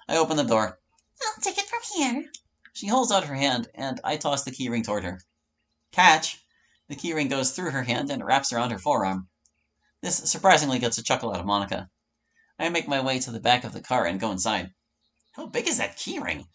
I open the door. I'll take it from here. She holds out her hand, and I toss the keyring toward her. Catch! The keyring goes through her hand and wraps around her forearm. This surprisingly gets a chuckle out of Monica. I make my way to the back of the car and go inside. How big is that keyring?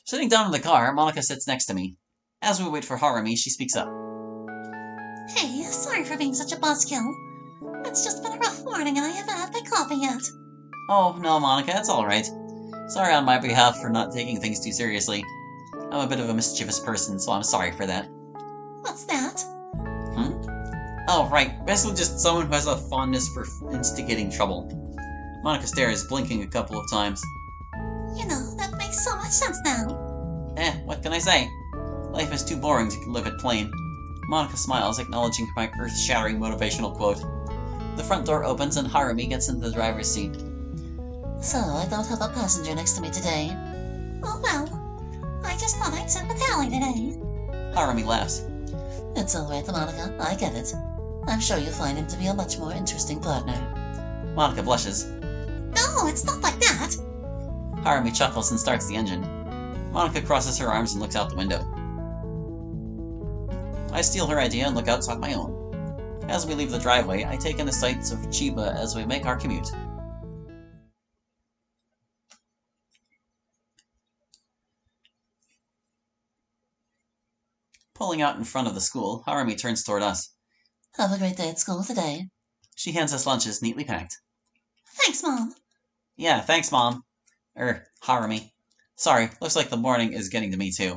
Sitting down in the car, Monica sits next to me. As we wait for Harumi, she speaks up. Hey, sorry for being such a buzzkill. It's just been a rough morning and I haven't had my coffee yet. Oh, no, Monica, it's alright. Sorry on my behalf for not taking things too seriously. I'm a bit of a mischievous person, so I'm sorry for that. What's that? Oh, right. Basically just someone who has a fondness for instigating trouble. Monica stares, blinking a couple of times. You know, that makes so much sense now. What can I say? Life is too boring to live it plain. Monica smiles, acknowledging my earth-shattering motivational quote. The front door opens and Harumi gets into the driver's seat. So, I don't have a passenger next to me today. Oh well, I just thought I'd sit with Hallie today. Harumi laughs. It's alright, Monica, I get it. I'm sure you'll find him to be a much more interesting partner. Monica blushes. No, it's not like that. Harumi chuckles and starts the engine. Monica crosses her arms and looks out the window. I steal her idea and look outside my own. As we leave the driveway, I take in the sights of Chiba as we make our commute. Pulling out in front of the school, Harumi turns toward us. Have a great day at school today. She hands us lunches neatly packed. Thanks, Mom. Yeah, thanks, Mom. Harumi. Sorry, looks like the morning is getting to me too.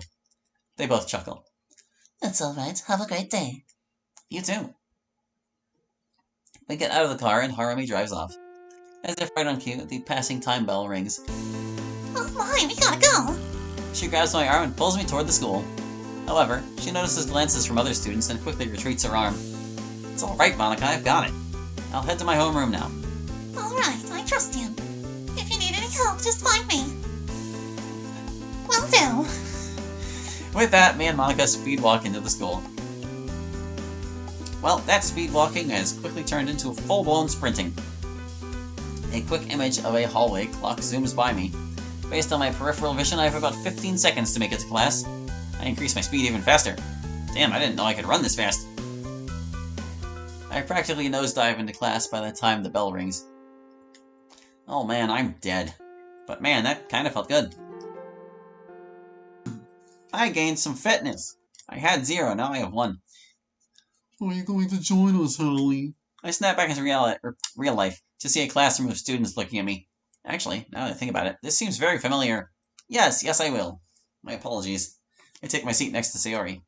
They both chuckle. It's alright, have a great day. You too. We get out of the car and Harumi drives off. As if right on cue, the passing time bell rings. Oh my, we gotta go. She grabs my arm and pulls me toward the school. However, she notices glances from other students and quickly retreats her arm. It's alright, Monica, I've got it. I'll head to my homeroom now. Alright, I trust you. If you need any help, just find me. Will do. With that, me and Monica speed walk into the school. Well, that speed walking has quickly turned into full-blown sprinting. A quick image of a hallway clock zooms by me. Based on my peripheral vision, I have about 15 seconds to make it to class. I increase my speed even faster. Damn, I didn't know I could run this fast. I practically nosedive into class by the time the bell rings. Oh man, I'm dead. But man, that kind of felt good. I gained some fitness. I had 0, now I have 1. Are you going to join us, Hallie? I snap back into real life to see a classroom of students looking at me. Actually, now that I think about it, this seems very familiar. Yes, I will. My apologies. I take my seat next to Sayori.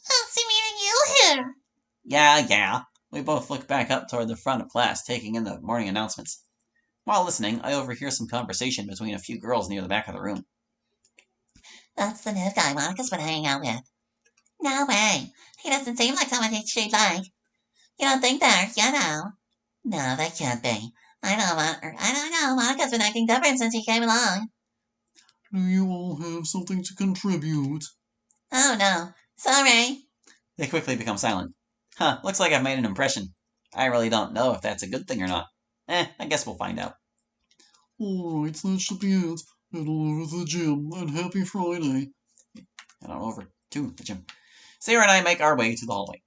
Fancy meeting you here. Yeah. We both look back up toward the front of class, taking in the morning announcements. While listening, I overhear some conversation between a few girls near the back of the room. That's the new guy Monica's been hanging out with. No way. He doesn't seem like someone she'd like. You don't think they're, you know. No, they can't be. I don't know. Monica's been acting different since he came along. Do you all have something to contribute? Oh no. Sorry. They quickly become silent. Looks like I've made an impression. I really don't know if that's a good thing or not. I guess we'll find out. Alright, that should be it. Head on over to the gym, and happy Friday. Head on over to the gym. Sarah and I make our way to the hallway.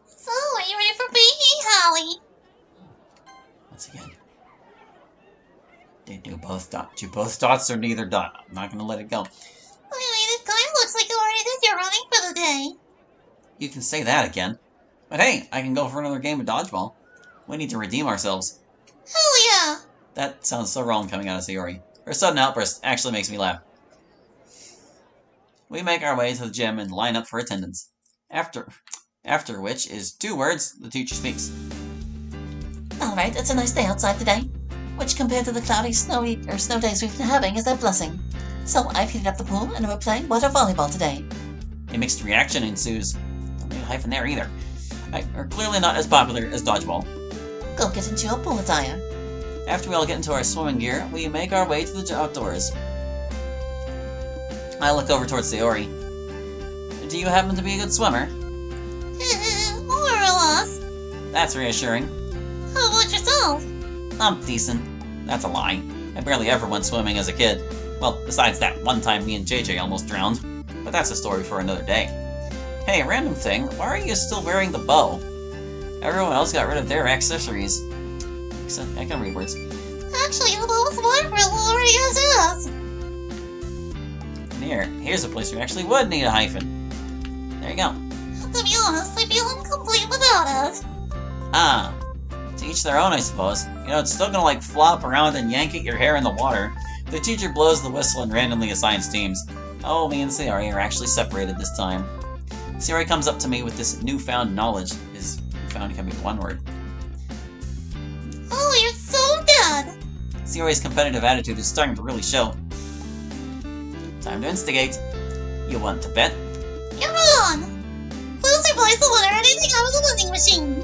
So, are you ready for BE, Holly? Once again. Do both dots or neither dot? I'm not gonna let it go. I mean, it kind of looks like you already did your running for the day. You can say that again. But hey, I can go for another game of dodgeball. We need to redeem ourselves. Hell yeah! That sounds so wrong coming out of Sayori. Her sudden outburst actually makes me laugh. We make our way to the gym and line up for attendance. After which is 2 words the teacher speaks. Alright, it's a nice day outside today, which compared to the cloudy, snow days we've been having is a blessing. So I've heated up the pool and we're playing water volleyball today. A mixed reaction ensues. Don't need a hyphen there either. Are clearly not as popular as dodgeball. Go get into your pool attire. After we all get into our swimming gear, we make our way to the outdoors. I look over towards Sayori. Do you happen to be a good swimmer? More or less. That's reassuring. How about yourself? I'm decent. That's a lie. I barely ever went swimming as a kid. Well, besides that one time me and JJ almost drowned. But that's a story for another day. Hey, random thing, why are you still wearing the bow? Everyone else got rid of their accessories. I can read words. Actually, the bow was waterproof already as is. And here's a place we actually would need a hyphen. There you go. To be honest, I feel incomplete without it. Ah, to each their own, I suppose. You know, it's still gonna like flop around and yank at your hair in the water. The teacher blows the whistle and randomly assigns teams. Oh, me and Sayori are actually separated this time. Sayori comes up to me with this newfound knowledge. Is newfound can be one word. Oh, you're so good! Sayori's competitive attitude is starting to really show. Time to instigate. You want to bet? You're on! Loser plays the winner anything out of the vending machine.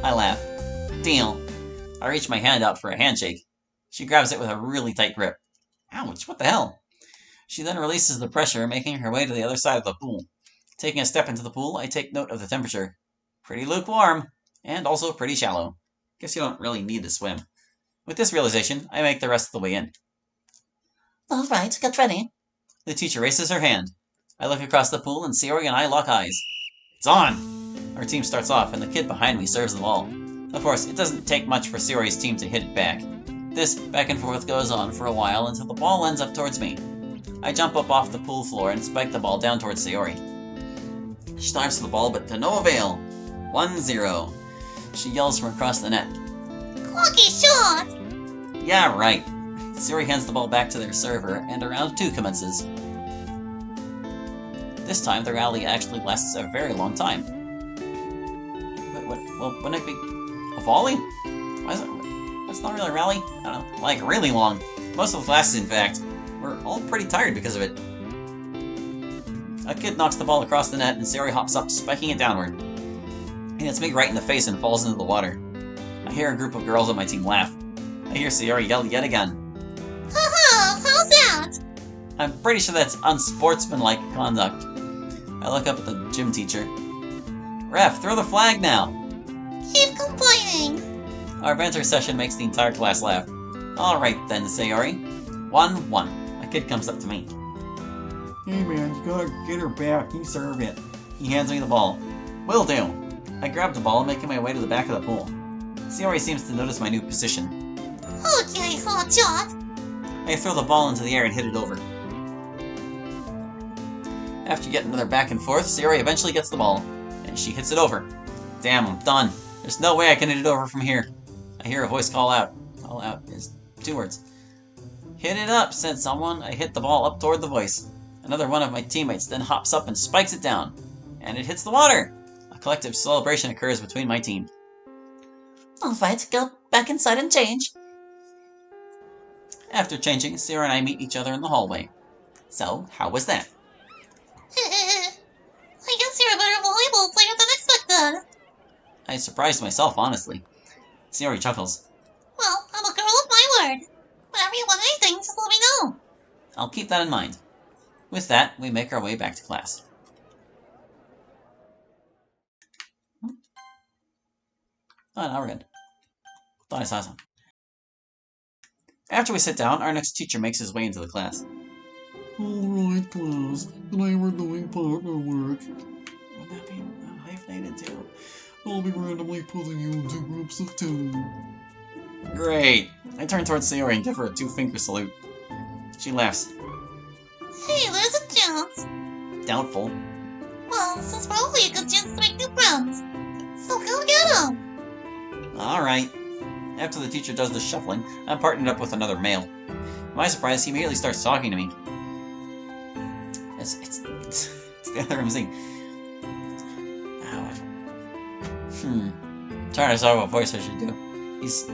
I laugh. Deal. I reach my hand out for a handshake. She grabs it with a really tight grip. Ouch, what the hell? She then releases the pressure, making her way to the other side of the pool. Taking a step into the pool, I take note of the temperature. Pretty lukewarm, and also pretty shallow. Guess you don't really need to swim. With this realization, I make the rest of the way in. Alright, get ready. The teacher raises her hand. I look across the pool and Sayori and I lock eyes. It's on! Our team starts off and the kid behind me serves the ball. Of course, it doesn't take much for Sayori's team to hit it back. This back and forth goes on for a while until the ball ends up towards me. I jump up off the pool floor and spike the ball down towards Sayori. She dives for the ball, but to no avail. 1-0. She yells from across the net. Lucky shot! Yeah, right. Sayori hands the ball back to their server, and a round 2 commences. This time, the rally actually lasts a very long time. Well, wouldn't it be a volley? Why is it? That's not really a rally? I don't know. Like, really long. Most of the classes, in fact. We're all pretty tired because of it. A kid knocks the ball across the net, and Sayori hops up, spiking it downward. He hits me right in the face and falls into the water. I hear a group of girls on my team laugh. I hear Sayori yell yet again. Haha, how's that? I'm pretty sure that's unsportsmanlike conduct. I look up at the gym teacher. Ref, throw the flag now! Keep complaining. Our banter session makes the entire class laugh. Alright then, Sayori. 1-1. A kid comes up to me. Hey man, you gotta get her back. You serve it. He hands me the ball. Will do. I grab the ball, making my way to the back of the pool. Sayori seems to notice my new position. Okay, hot shot. I throw the ball into the air and hit it over. After yet another back and forth, Sayori eventually gets the ball, and she hits it over. Damn, I'm done. There's no way I can hit it over from here. I hear a voice call out. Call out is 2 words. Hit it up, said someone. I hit the ball up toward the voice. Another one of my teammates then hops up and spikes it down. And it hits the water! A collective celebration occurs between my team. Alright, go back inside and change. After changing, Sarah and I meet each other in the hallway. So, how was that? I guess you're a better volleyball player than expected. I surprised myself, honestly. Sayori chuckles. Well, I'm a girl of my word. Whenever you want anything, just let me know. I'll keep that in mind. With that, we make our way back to class. Oh, now we're good. Thought I saw something. After we sit down, our next teacher makes his way into the class. Alright, class. Today we're doing partner work. Would that be hyphenated too? I'll be randomly putting you into groups of 2. Great! I turn towards Sayori and give her a 2-finger salute. She laughs. Hey, there's a chance. Doubtful. Well, this is probably a good chance to make new friends. So go get 'em. Alright. After the teacher does the shuffling, I'm partnered up with another male. To my surprise, he immediately starts talking to me. It's the other MC. I'm trying to decide what voice I should do. He's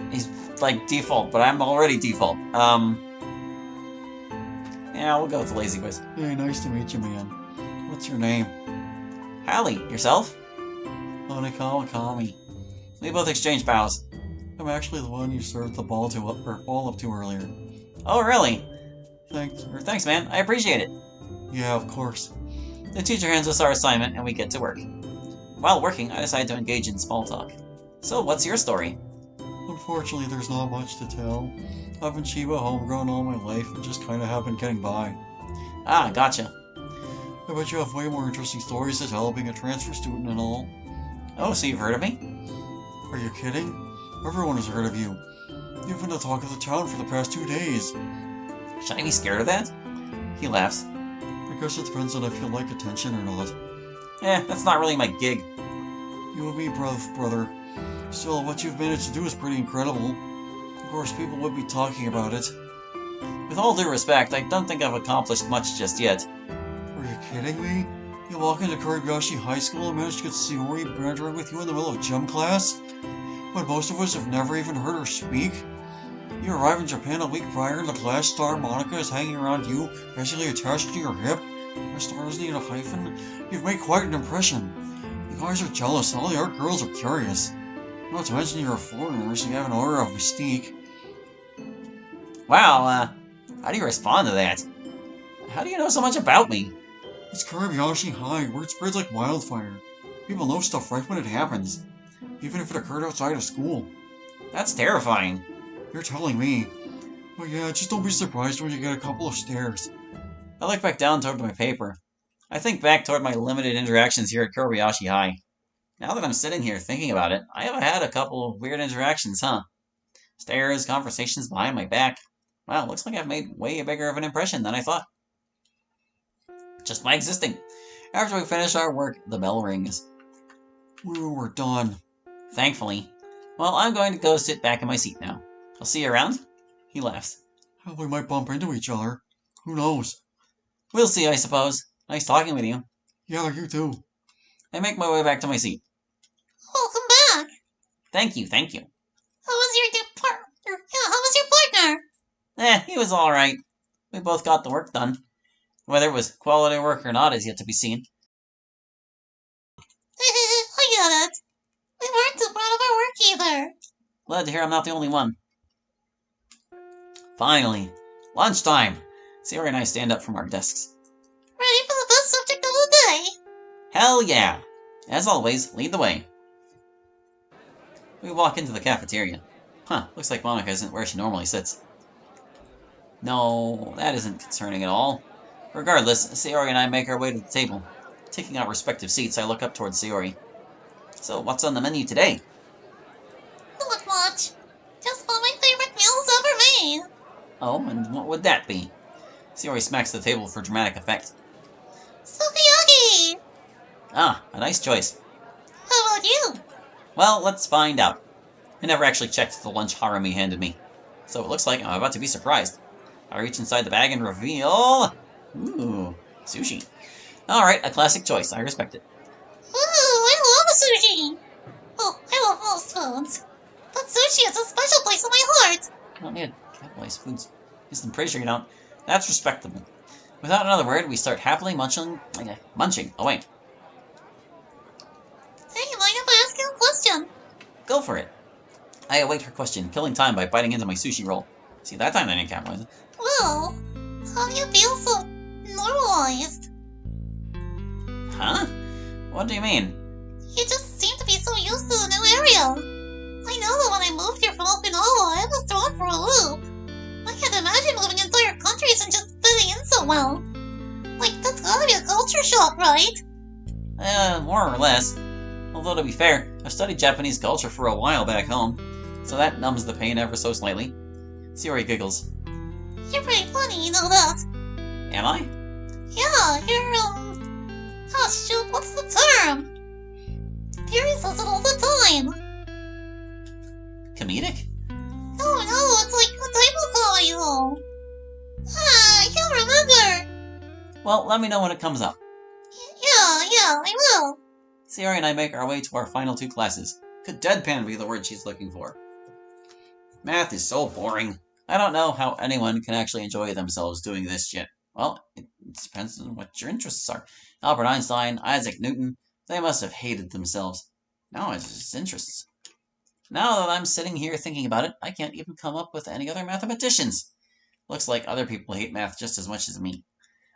like default, but I'm already default. Yeah, we'll go with the lazy voice. Hey, nice to meet you, man. What's your name? Hallie, yourself? Call me. We both exchange bows. I'm actually the one you served the ball up to earlier. Oh, really? Thanks. Thanks, man. I appreciate it. Yeah, of course. The teacher hands us our assignment, and we get to work. While working, I decide to engage in small talk. So, what's your story? Unfortunately, there's not much to tell. I've been Chiba homegrown all my life and just kinda have been getting by. Ah, gotcha. I bet you have way more interesting stories to tell being a transfer student and all. Oh, so you've heard of me? Are you kidding? Everyone has heard of you. You've been the talk of the town for the past 2 days. Should I be scared of that? He laughs. I guess it depends on if you like attention or not. That's not really my gig. You and me, brother. Still, what you've managed to do is pretty incredible. Of course, people would be talking about it. With all due respect, I don't think I've accomplished much just yet. Are you kidding me? You walk into Kurabayashi High School and manage to get Sayori bantering with you in the middle of gym class? When most of us have never even heard her speak? You arrive in Japan a week prior and the class star Monica is hanging around you, basically attached to your hip. Her star doesn't need a hyphen. You've made quite an impression. The guys are jealous and all the art girls are curious. Not to mention you're a foreigner, so you have an aura of mystique. Wow, how do you respond to that? How do you know so much about me? It's Kurabayashi High, where it spreads like wildfire. People know stuff right when it happens, even if it occurred outside of school. That's terrifying. You're telling me. But yeah, just don't be surprised when you get a couple of stares. I look back down toward my paper. I think back toward my limited interactions here at Kurabayashi High. Now that I'm sitting here thinking about it, I have had a couple of weird interactions, huh? Stares, conversations behind my back. Wow, looks like I've made way bigger of an impression than I thought. Just by existing. After we finish our work, the bell rings. We're done. Thankfully. Well, I'm going to go sit back in my seat now. I'll see you around. He laughs. Hell, we might bump into each other. Who knows? We'll see, I suppose. Nice talking with you. Yeah, you too. I make my way back to my seat. Welcome back. Thank you. How was your new partner? Yeah, how was your partner? He was alright. We both got the work done. Whether it was quality work or not is yet to be seen. I get it. We weren't too proud of our work either. Glad to hear I'm not the only one. Finally. Lunchtime. Sayori and I stand up from our desks. Ready for the best subject of the day? Hell yeah! As always, lead the way. We walk into the cafeteria. Huh, looks like Monica isn't where she normally sits. No, that isn't concerning at all. Regardless, Sayori and I make our way to the table. Taking our respective seats, I look up towards Sayori. So, what's on the menu today? Not much. Just all my favorite meals ever made. Oh, and what would that be? Sayori smacks the table for dramatic effect. Sukiyaki! Ah, a nice choice. How about you? Well, let's find out. I never actually checked the lunch Harumi handed me, so it looks like I'm about to be surprised. I reach inside the bag and reveal... Ooh, sushi. Alright, a classic choice. I respect it. Ooh, I love sushi! Oh, I love most foods. But sushi is a special place in my heart. I don't need to capitalize foods. At least I'm pretty sure you don't. That's respectable. Without another word, we start happily munching away. Hey, mind if I ask you a question? Go for it. I await her question, killing time by biting into my sushi roll. See, that time I didn't capitalize it. Well, how do you feel so normalized? Huh? What do you mean? You just seem to be so used to the new area. I know that when I moved here from Okinawa, I was thrown for a loop. I can't imagine moving entire countries and just fitting in so well. Like, that's gotta be a culture shock, right? More or less. Although, to be fair, I've studied Japanese culture for a while back home, so that numbs the pain ever so slightly. Sayori giggles. You're pretty funny, you know that. Am I? Yeah, you're, oh shoot, what's the term? Fury says it all the time. Comedic? No, it's like a type of comedy, though. I can't remember. Well, let me know when it comes up. Yeah, I will. Sayori and I make our way to our final 2 classes. Could deadpan be the word she's looking for? Math is so boring. I don't know how anyone can actually enjoy themselves doing this shit. Well, it depends on what your interests are. Albert Einstein, Isaac Newton, they must have hated themselves. Now it's just interests. Now that I'm sitting here thinking about it, I can't even come up with any other mathematicians. Looks like other people hate math just as much as me.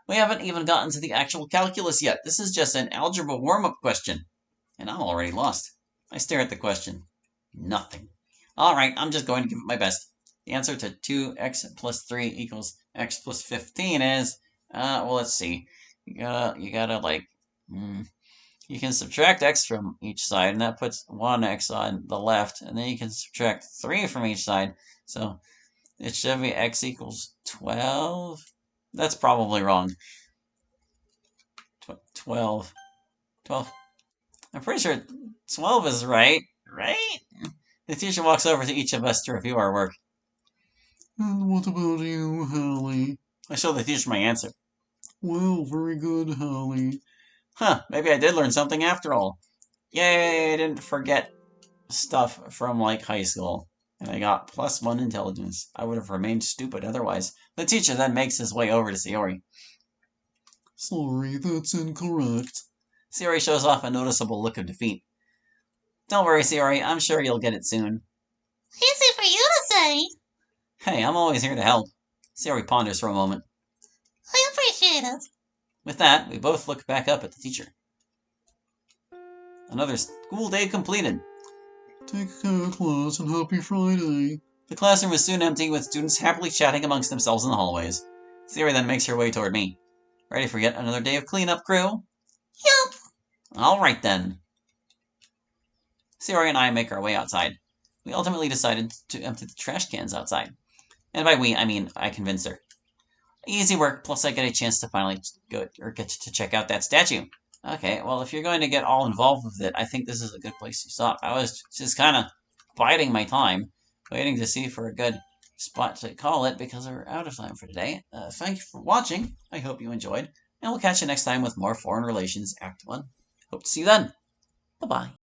We haven't even gotten to the actual calculus yet. This is just an algebra warm-up question. And I'm already lost. I stare at the question. Nothing. Alright, I'm just going to give it my best. The answer to 2x plus 3 equals x plus 15 is, well, let's see. You gotta you can subtract x from each side, and that puts 1x on the left, and then you can subtract 3 from each side, so it should be x equals 12. That's probably wrong. 12. 12. I'm pretty sure 12 is right? The teacher walks over to each of us to review our work. And what about you, Hallie? I show the teacher my answer. Well, very good, Hallie. Huh, maybe I did learn something after all. Yay, I didn't forget stuff from, high school. And I got +1 intelligence. I would have remained stupid otherwise. The teacher then makes his way over to Sayori. Sorry, that's incorrect. Sayori shows off a noticeable look of defeat. Don't worry, Sayori, I'm sure you'll get it soon. Easy for you to say. Hey, I'm always here to help. Sayori ponders for a moment. I appreciate it. With that, we both look back up at the teacher. Another school day completed. Take care, class, and happy Friday. The classroom is soon empty, with students happily chatting amongst themselves in the hallways. Sayori then makes her way toward me. Ready for yet another day of cleanup, crew? Yup. Alright then. Sayori and I make our way outside. We ultimately decided to empty the trash cans outside. And by we, I mean I convince her. Easy work, plus I get a chance to finally get to check out that statue. Okay, well, if you're going to get all involved with it, I think this is a good place to stop. I was just kind of biding my time, waiting to see for a good spot to call it, because we're out of time for today. Thank you for watching. I hope you enjoyed, and we'll catch you next time with more Foreign Relations Act 1. Hope to see you then. Bye-bye.